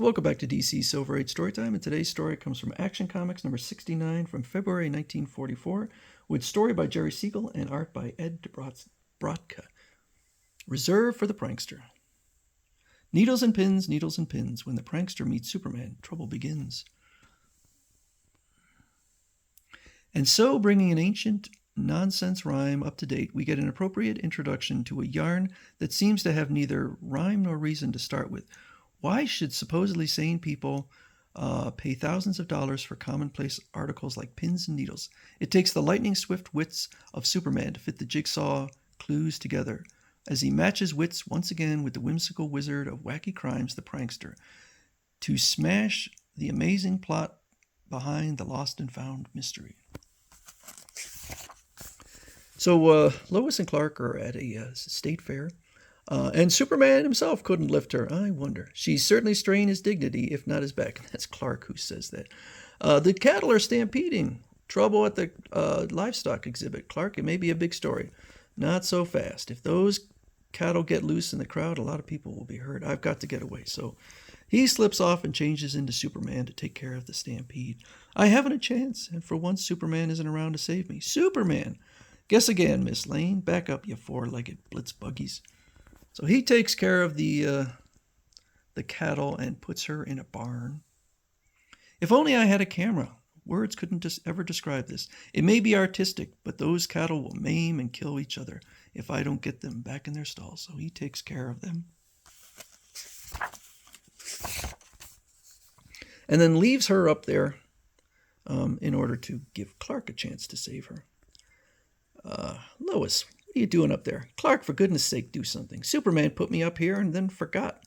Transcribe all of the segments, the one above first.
Welcome back to DC Silver Age Storytime, and today's story comes from Action Comics number 69 from February 1944, with story by Jerry Siegel and art by Ed Brotka. Reserved for the Prankster. Needles and pins, when the prankster meets Superman, trouble begins. And so, bringing an ancient nonsense rhyme up to date, we get an appropriate introduction to a yarn that seems to have neither rhyme nor reason to start with. Why should supposedly sane people pay thousands of dollars for commonplace articles like pins and needles? It takes the lightning-swift wits of Superman to fit the jigsaw clues together, as he matches wits once again with the whimsical wizard of wacky crimes, the prankster, to smash the amazing plot behind the lost and found mystery. So Lois and Clark are at a state fair, and Superman himself couldn't lift her. I wonder. She's certainly straining his dignity, if not his back. That's Clark who says that. The cattle are stampeding. Trouble at the livestock exhibit. Clark, it may be a big story. Not so fast. If those cattle get loose in the crowd, a lot of people will be hurt. I've got to get away. So he slips off and changes into Superman to take care of the stampede. I haven't a chance, and for once Superman isn't around to save me. Superman! Guess again, Miss Lane. Back up, you four-legged blitz buggies. So he takes care of the cattle and puts her in a barn. If only I had a camera. Words couldn't ever describe this. It may be artistic, but those cattle will maim and kill each other if I don't get them back in their stalls. So he takes care of them. And then leaves her up there in order to give Clark a chance to save her. Lois, what are you doing up there? Clark, for goodness sake, do something. Superman put me up here and then forgot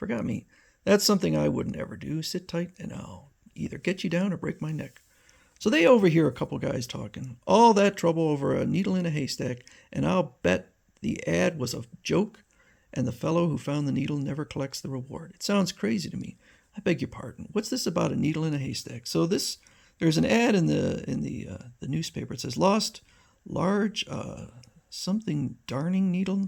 me. That's something I wouldn't ever do. Sit tight and I'll either get you down or break my neck. So they overhear a couple guys talking. All that trouble over a needle in a haystack, and I'll bet the ad was a joke, and the fellow who found the needle never collects the reward. It sounds crazy to me. I beg your pardon. What's this about a needle in a haystack? So there's an ad in the newspaper. It says lost large something darning needle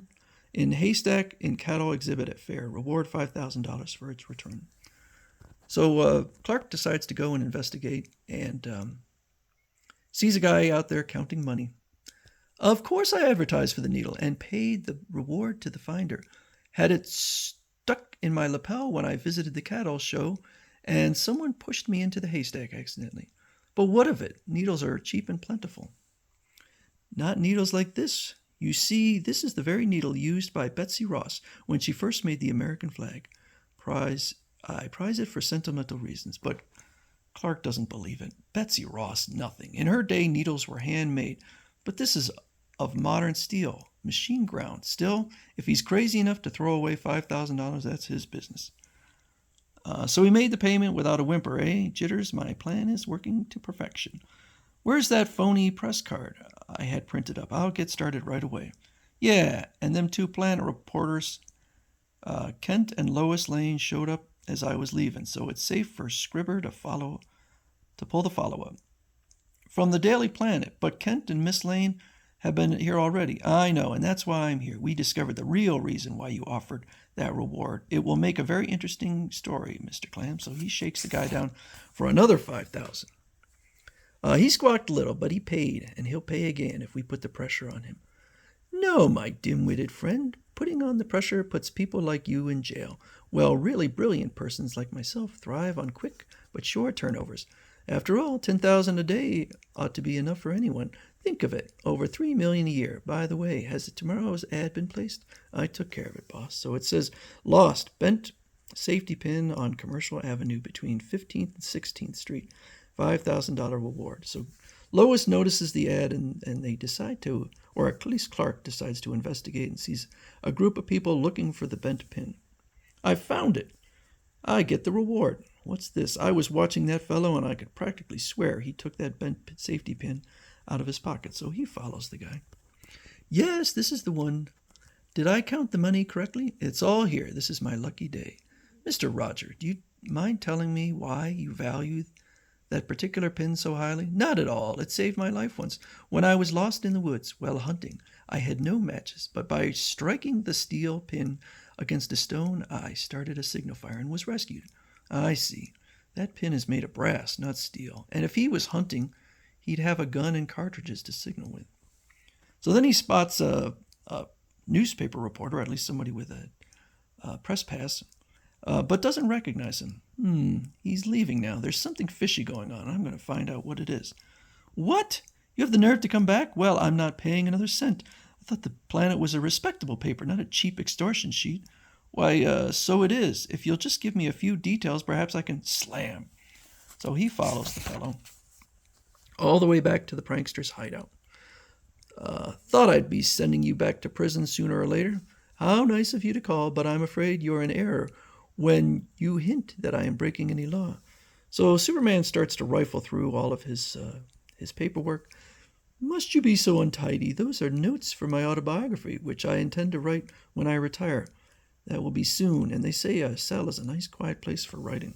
in haystack in cattle exhibit at fair. Reward $5,000 for its return. So Clark decides to go and investigate and sees a guy out there counting money. Of course I advertised for the needle and paid the reward to the finder. Had it stuck in my lapel when I visited the cattle show, and someone pushed me into the haystack accidentally. But what of it? Needles are cheap and plentiful. Not needles like this. You see, this is the very needle used by Betsy Ross when she first made the American flag. I prize it for sentimental reasons, but Clark doesn't believe it. Betsy Ross, nothing. In her day, needles were handmade, but this is of modern steel, machine ground. Still, if he's crazy enough to throw away $5,000, that's his business. So he made the payment without a whimper, eh? Jitters, my plan is working to perfection. Where's that phony press card I had printed up? I'll get started right away. Yeah, and them two Planet reporters, Kent and Lois Lane, showed up as I was leaving, so it's safe for Scribber to pull the follow-up. From the Daily Planet, but Kent and Miss Lane have been here already. I know, and that's why I'm here. We discovered the real reason why you offered that reward. It will make a very interesting story, Mr. Clam. So he shakes the guy down for another $5,000. He squawked a little, but he paid, and he'll pay again if we put the pressure on him. No, my dim-witted friend. Putting on the pressure puts people like you in jail. Well, really brilliant persons like myself thrive on quick but sure turnovers. After all, $10,000 a day ought to be enough for anyone. Think of it, over $3 million a year. By the way, has tomorrow's ad been placed? I took care of it, boss. So it says, lost, bent safety pin on Commercial Avenue between 15th and 16th Street. $5,000 reward. So Lois notices the ad and they decide to, or at least Clark decides to investigate and sees a group of people looking for the bent pin. I found it. I get the reward. What's this? I was watching that fellow and I could practically swear he took that bent safety pin out of his pocket. So he follows the guy. Yes, this is the one. Did I count the money correctly? It's all here. This is my lucky day. Mr. Roger, do you mind telling me why you value that particular pin so highly? Not at all. It saved my life once. When I was lost in the woods while hunting, I had no matches, but by striking the steel pin against a stone, I started a signal fire and was rescued. I see. That pin is made of brass, not steel. And if he was hunting, he'd have a gun and cartridges to signal with. So then he spots a newspaper reporter, at least somebody with a press pass, but doesn't recognize him. He's leaving now. There's something fishy going on. I'm going to find out what it is. What? You have the nerve to come back? Well, I'm not paying another cent. I thought the Planet was a respectable paper, not a cheap extortion sheet. Why, so it is. If you'll just give me a few details, perhaps I can slam. So he follows the fellow all the way back to the prankster's hideout. Thought I'd be sending you back to prison sooner or later. How nice of you to call, but I'm afraid you're in error when you hint that I am breaking any law. So Superman starts to rifle through all of his paperwork. Must you be so untidy? Those are notes for my autobiography, which I intend to write when I retire. That will be soon, and they say a cell is a nice quiet place for writing.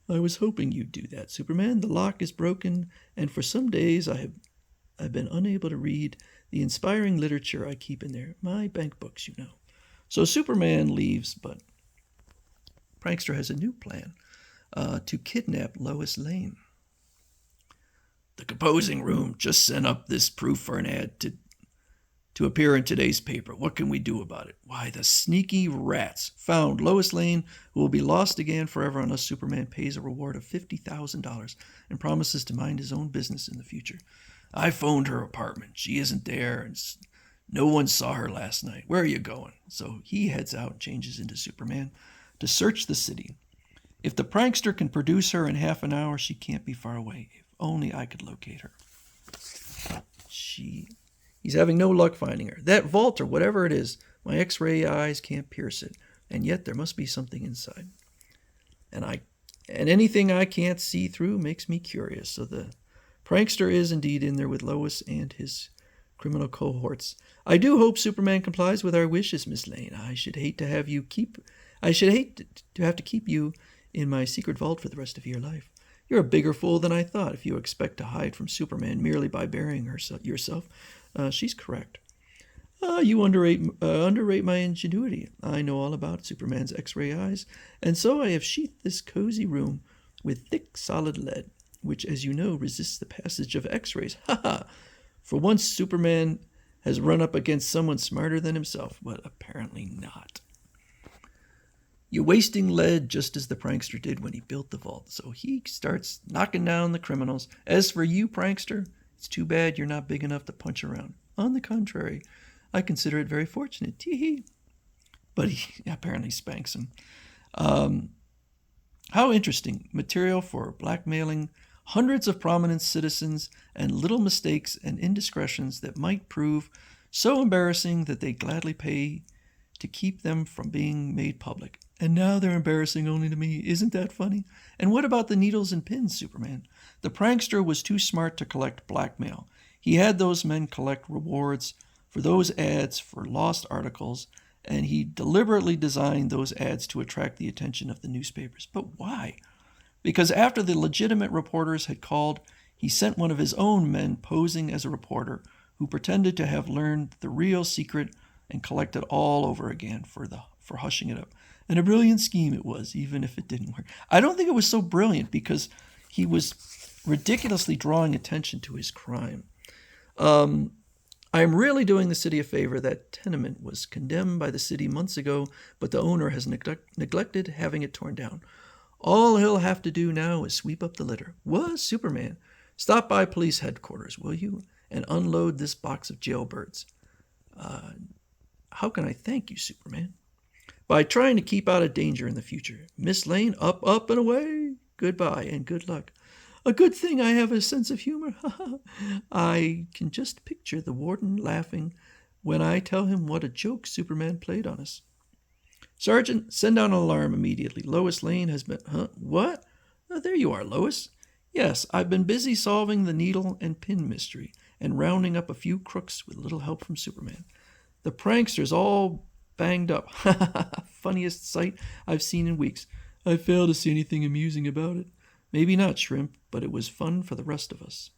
I was hoping you'd do that, Superman. The lock is broken, and for some days I've been unable to read the inspiring literature I keep in there. My bank books, you know. So Superman leaves, but Prankster has a new plan, to kidnap Lois Lane. The composing room just sent up this proof for an ad to appear in today's paper. What can we do about it? Why, the sneaky rats found Lois Lane, who will be lost again forever unless Superman pays a reward of $50,000 and promises to mind his own business in the future. I phoned her apartment. She isn't there, and no one saw her last night. Where are you going? So he heads out and changes into Superman to search the city. If the prankster can produce her in half an hour, she can't be far away. If only I could locate her. He's having no luck finding her. That vault, or whatever it is, my X-ray eyes can't pierce it, and yet there must be something inside. And anything I can't see through makes me curious. So the prankster is indeed in there with Lois and his criminal cohorts. I do hope Superman complies with our wishes, Miss Lane. I should hate to have to keep you in my secret vault for the rest of your life. You're a bigger fool than I thought if you expect to hide from Superman merely by burying yourself. She's correct. You underrate my ingenuity. I know all about Superman's X-ray eyes, and so I have sheathed this cozy room with thick, solid lead, which, as you know, resists the passage of X-rays. Ha ha! For once, Superman has run up against someone smarter than himself, but apparently not. You're wasting lead just as the prankster did when he built the vault, so he starts knocking down the criminals. As for you, prankster, it's too bad you're not big enough to punch around. On the contrary, I consider it very fortunate. Tee-hee. But he apparently spanks him. How interesting. Material for blackmailing hundreds of prominent citizens and little mistakes and indiscretions that might prove so embarrassing that they gladly pay to keep them from being made public. And now they're embarrassing only to me. Isn't that funny? And what about the needles and pins, Superman? The prankster was too smart to collect blackmail. He had those men collect rewards for those ads for lost articles, and he deliberately designed those ads to attract the attention of the newspapers. But why? Because after the legitimate reporters had called, he sent one of his own men posing as a reporter who pretended to have learned the real secret and collected all over again for hushing it up. And a brilliant scheme it was, even if it didn't work. I don't think it was so brilliant because he was ridiculously drawing attention to his crime. I'm really doing the city a favor. That tenement was condemned by the city months ago, but the owner has neglected having it torn down. All he'll have to do now is sweep up the litter. What, Superman? Stop by police headquarters, will you, and unload this box of jailbirds. How can I thank you, Superman? By trying to keep out of danger in the future. Miss Lane, up, up, and away. Goodbye, and good luck. A good thing I have a sense of humor. I can just picture the warden laughing when I tell him what a joke Superman played on us. Sergeant, send out an alarm immediately. Lois Lane has been... What? Oh, there you are, Lois. Yes, I've been busy solving the needle and pin mystery and rounding up a few crooks with a little help from Superman. The prankster's all banged up. Funniest sight I've seen in weeks. I fail to see anything amusing about it. Maybe not, Shrimp, but it was fun for the rest of us.